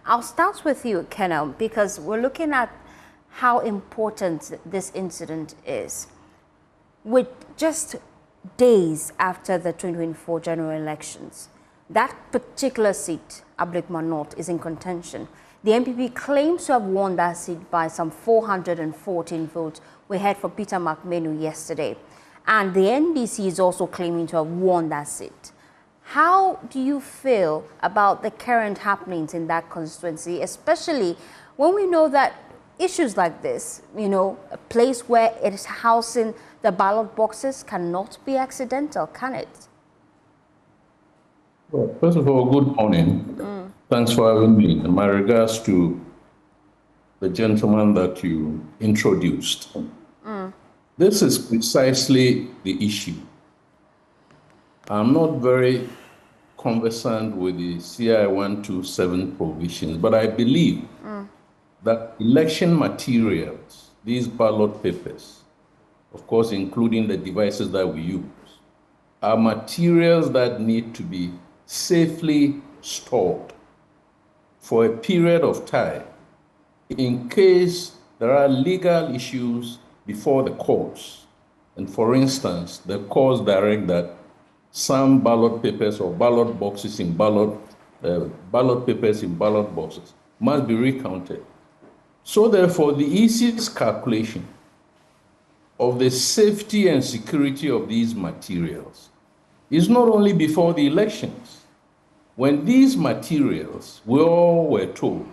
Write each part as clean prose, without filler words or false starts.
I'll start with you, Colonel, because we're looking at how important this incident is. With just days after the 2024 general elections, that particular seat, Aboagye North, is in contention. The NPP claims to have won that seat by some 414 votes. We heard from Peter McMenu yesterday. And the NDC is also claiming to have won that seat. How do you feel about the current happenings in that constituency, especially when we know that issues like this, a place where it is housing the ballot boxes cannot be accidental, can it? Well, first of all, good morning. Thanks for having me. And my regards to the gentleman that you introduced. This is precisely the issue. I'm not very conversant with the CI 127 provisions, but I believe that election materials, these ballot papers, of course, including the devices that we use, are materials that need to be safely stored for a period of time in case there are legal issues before the courts. And for instance, the courts direct that some ballot papers or ballot boxes in ballot papers in ballot boxes must be recounted. So therefore, the easiest calculation of the safety and security of these materials is not only before the elections. When these materials, we all were told,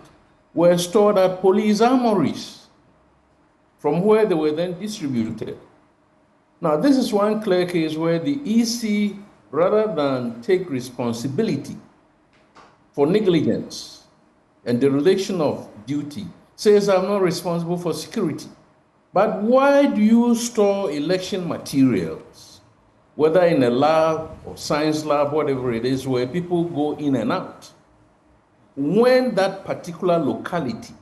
were stored at police armories, from where they were then distributed. Now, this is one clear case where the EC, rather than take responsibility for negligence and dereliction of duty, says, I'm not responsible for security. But why do you store election materials, whether in a lab or science lab, whatever it is, where people go in and out, when that particular locality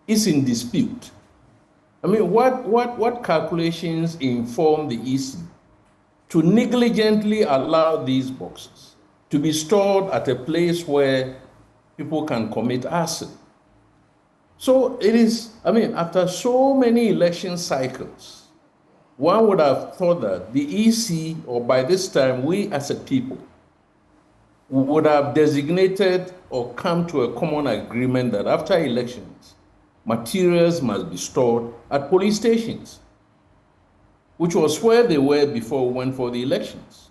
is in dispute? I mean, what calculations inform the EC to negligently allow these boxes to be stored at a place where people can commit arson? So it is, after so many election cycles, one would have thought that the EC, or by this time, we as a people, would have designated or come to a common agreement that after elections, materials must be stored at police stations, which was where they were before we went for the elections.